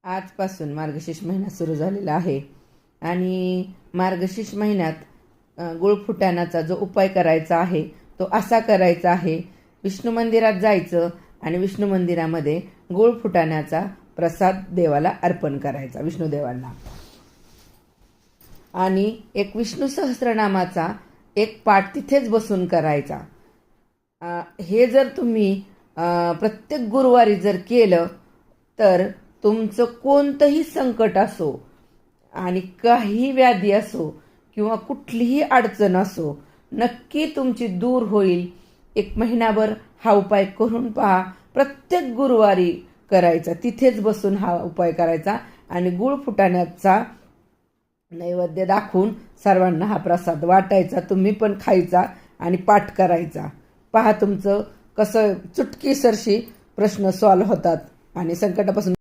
आजपासून मार्गशीर्ष महिना सुरू झालेला आहे आणि मार्गशीर्ष महिन्यात गुळफुटाणाचा जो उपाय करायचा आहे तो असा करायचा आहे. विष्णू मंदिरात जायचं आणि विष्णू मंदिरामध्ये गुळफुटाण्याचा प्रसाद देवाला अर्पण करायचा, विष्णुदेवांना. आणि एक विष्णू सहस्रनामाचा एक पाठ तिथेच बसून करायचा. हे जर तुम्ही प्रत्येक गुरुवारी जर केलं तर तुमचं कोणतंही संकट असो आणि काही व्याधी असो किंवा कुठलीही अडचण असो, नक्की तुमची दूर होईल. एक महिनाभर हा उपाय करून पहा. प्रत्येक गुरुवारी करायचा, तिथेच बसून हा उपाय करायचा आणि गुळ फुटाण्याचा नैवेद्य दाखवून सर्वांना हा प्रसाद वाटायचा. तुम्ही पण खायचा आणि पाठ करायचा. पहा तुमचं कसं चुटकीसरशी प्रश्न सॉल्व्ह होतात आणि संकटापासून